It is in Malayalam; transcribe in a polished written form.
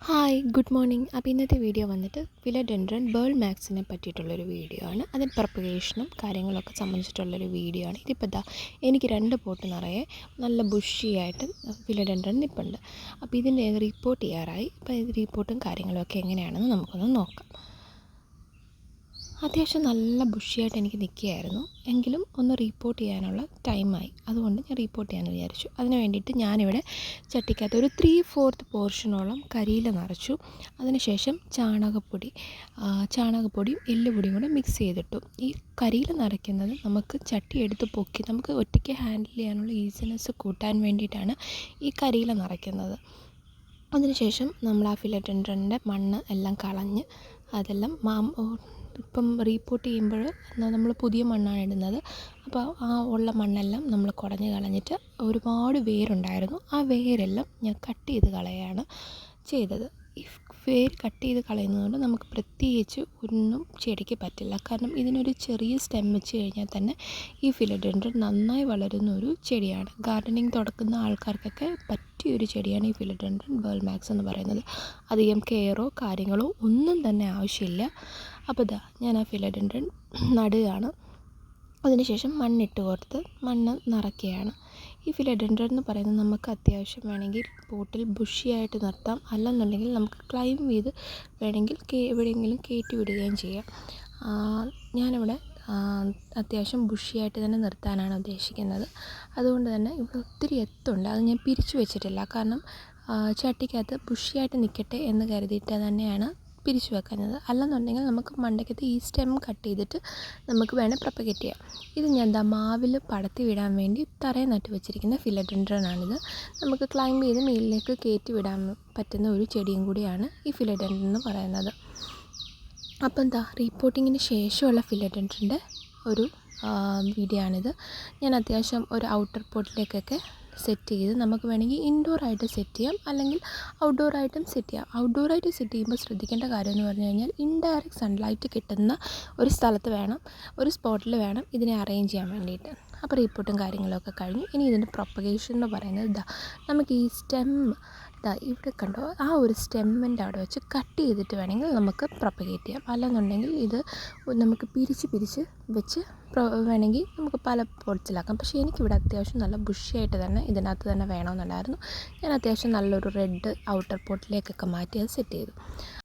Hi good morning. അപ്പോൾ ഇന്നത്തെ വീഡിയോ വന്നിട്ട് ഫിലഡെൻഡ്രൻ ബേൾ മാക്സിനെ പറ്റിയിട്ടുള്ളൊരു വീഡിയോ ആണ്. അതിൻ്റെ പ്രൊപ്പഗേഷനും കാര്യങ്ങളൊക്കെ സംബന്ധിച്ചിട്ടുള്ളൊരു വീഡിയോ ആണ്. ഇതിപ്പോൾ എനിക്ക് 2 പോട്ട് നിറയെ നല്ല ബുഷിയായിട്ട് ഫിലഡെൻഡ്രൻ നിൽപ്പുണ്ട്. അപ്പോൾ ഇതിൻ്റെ റിപ്പോർട്ട് ചെയ്യാറായി. അപ്പോൾ ഇത് റിപ്പോർട്ടും കാര്യങ്ങളൊക്കെ എങ്ങനെയാണെന്ന് നമുക്കൊന്ന് നോക്കാം. അത്യാവശ്യം നല്ല ബുഷിയായിട്ട് എനിക്ക് നിൽക്കുകയായിരുന്നു. എങ്കിലും ഒന്ന് റിപ്പോർട്ട് ചെയ്യാനുള്ള ടൈമായി. അതുകൊണ്ട് ഞാൻ റിപ്പോർട്ട് ചെയ്യാമെന്ന് വിചാരിച്ചു. അതിന് വേണ്ടിയിട്ട് ഞാനിവിടെ ചട്ടിക്കകത്ത് ഒരു 3/4 പോർഷനോളം കരിയില നിറച്ചു. അതിനുശേഷം ചാണകപ്പൊടിയും എല്ലുപൊടിയും കൂടെ മിക്സ് ചെയ്തിട്ടു. ഈ കരിയില നിറയ്ക്കുന്നത് നമുക്ക് ചട്ടി എടുത്ത് പൊക്കി നമുക്ക് ഒറ്റയ്ക്ക് ഹാൻഡിൽ ചെയ്യാനുള്ള ഈസിനെസ് കൂട്ടാൻ വേണ്ടിയിട്ടാണ് ഈ കരിയില നിറയ്ക്കുന്നത്. അതിനുശേഷം നമ്മൾ ആ ഫിലഡെൻഡ്രൻ്റെ മണ്ണ് എല്ലാം കളഞ്ഞ് അതെല്ലാം ഇപ്പം റീപ്പോർട്ട് ചെയ്യുമ്പോൾ നമ്മൾ പുതിയ മണ്ണാണ് ഇടുന്നത്. അപ്പോൾ ആ ഉള്ള മണ്ണെല്ലാം നമ്മൾ കുടഞ്ഞ് കളഞ്ഞിട്ട് ഒരുപാട് വേരുണ്ടായിരുന്നു. ആ വേരെല്ലാം ഞാൻ കട്ട് ചെയ്ത് കളയാണ് ചെയ്തത്. ഈ വേര് കട്ട് ചെയ്ത് കളയുന്നതുകൊണ്ട് നമുക്ക് പ്രത്യേകിച്ച് ഒന്നും ചെടിക്ക് പറ്റില്ല. കാരണം ഇതിനൊരു ചെറിയ സ്റ്റെം വെച്ച് കഴിഞ്ഞാൽ തന്നെ ഈ ഫിലഡെൻഡ്രൻ നന്നായി വളരുന്ന ഒരു ചെടിയാണ്. ഗാർഡനിങ് തുടക്കുന്ന ആൾക്കാർക്കൊക്കെ പറ്റിയൊരു ചെടിയാണ് ഈ ഫിലഡെൻഡ്രൻ ബേൾ മാക്സ് എന്ന് പറയുന്നത്. അധികം കെയറോ കാര്യങ്ങളോ ഒന്നും തന്നെ ആവശ്യമില്ല. അപ്പോൾ ഞാൻ ആ ഫിലഡെൻഡ്രൻ നടുകയാണ്. അതിനുശേഷം മണ്ണിട്ട് കൊടുത്ത് മണ്ണ് നിറയ്ക്കുകയാണ്. ഈ ഫിലഡെൻഡ്രൻ എന്ന് പറയുന്നത് നമുക്ക് അത്യാവശ്യം വേണമെങ്കിൽ പോട്ടിൽ ബുഷിയായിട്ട് നിർത്താം. അല്ലെന്നുണ്ടെങ്കിൽ നമുക്ക് ക്ലൈം ചെയ്ത് വേണമെങ്കിൽ എവിടെയെങ്കിലും കയറ്റി വിടുകയും ചെയ്യാം. ഞാനിവിടെ അത്യാവശ്യം ബുഷിയായിട്ട് തന്നെ നിർത്താനാണ് ഉദ്ദേശിക്കുന്നത്. അതുകൊണ്ട് തന്നെ ഇവിടെ ഒത്തിരി എത്തുണ്ട്. അത് ഞാൻ പിരിച്ചു വെച്ചിട്ടില്ല. കാരണം ചട്ടിക്കകത്ത് ബുഷിയായിട്ട് നിൽക്കട്ടെ എന്ന് കരുതിയിട്ട് തന്നെയാണ് പിരിച്ചു വെക്കുന്നത്. അല്ലെന്നുണ്ടെങ്കിൽ നമുക്ക് മണ്ടയ്ക്കത്ത് ഈ സ്റ്റെം കട്ട് ചെയ്തിട്ട് നമുക്ക് വേണേൽ പ്രൊപ്പഗേറ്റ് ചെയ്യാം. ഇത് ഞാൻ മാവിൽ പടത്തി വിടാൻ വേണ്ടി തറയിൽ നട്ട് വെച്ചിരിക്കുന്ന ഫിലഡെൻഡ്രനാണിത്. നമുക്ക് ക്ലൈംബ് ചെയ്ത് മുകളിലേക്ക് കയറ്റി വിടാൻ പറ്റുന്ന ഒരു ചെടിയും കൂടിയാണ് ഈ ഫിലഡെൻഡ്രൻ എന്ന് പറയുന്നത്. അപ്പം റിപ്പോർട്ടിങ്ങിന് ശേഷമുള്ള ഫിലഡെൻഡ്രൻ്റെ ഒരു വീഡിയോ ആണിത്. ഞാൻ അത്യാവശ്യം ഒരു ഔട്ടർ പോട്ടിലേക്കൊക്കെ സെറ്റ് ചെയ്ത് നമുക്ക് വേണമെങ്കിൽ ഇൻഡോറായിട്ട് സെറ്റ് ചെയ്യാം, അല്ലെങ്കിൽ ഔട്ട്ഡോറായിട്ടും സെറ്റ് ചെയ്യാം. ഔട്ട്ഡോറായിട്ട് സെറ്റ് ചെയ്യുമ്പോൾ ശ്രദ്ധിക്കേണ്ട കാര്യം എന്ന് പറഞ്ഞു കഴിഞ്ഞാൽ ഇൻഡയറക്റ്റ് സൺലൈറ്റ് കിട്ടുന്ന ഒരു സ്ഥലത്ത് വേണം, ഒരു സ്പോട്ടിൽ വേണം ഇതിനെ അറേഞ്ച് ചെയ്യാൻ വേണ്ടിയിട്ട്. അപ്പോൾ റിപ്പോർട്ടും കാര്യങ്ങളൊക്കെ കഴിഞ്ഞു. ഇനി ഇതിൻ്റെ പ്രൊപ്പഗേഷൻ എന്ന് പറയുന്നത് നമുക്ക് ഈ സ്റ്റെം ഇവിടെ കണ്ടോ, ആ ഒരു സ്റ്റെമ്മിൻ്റെ അവിടെ വെച്ച് കട്ട് ചെയ്തിട്ട് വേണമെങ്കിൽ നമുക്ക് പ്രൊപ്പഗേറ്റ് ചെയ്യാം. അല്ലെന്നുണ്ടെങ്കിൽ ഇത് നമുക്ക് പിരിച്ച് വെച്ച് വേണമെങ്കിൽ നമുക്ക് പല പോട്ട്സിലാക്കാം. പക്ഷേ എനിക്കിവിടെ അത്യാവശ്യം നല്ല ബുഷിയായിട്ട് തന്നെ ഇതിനകത്ത് തന്നെ വേണമെന്നുണ്ടായിരുന്നു. ഞാൻ അത്യാവശ്യം നല്ലൊരു റെഡ് ഔട്ടർ പോട്ടിലേക്കൊക്കെ മാറ്റി അത് സെറ്റ് ചെയ്തു.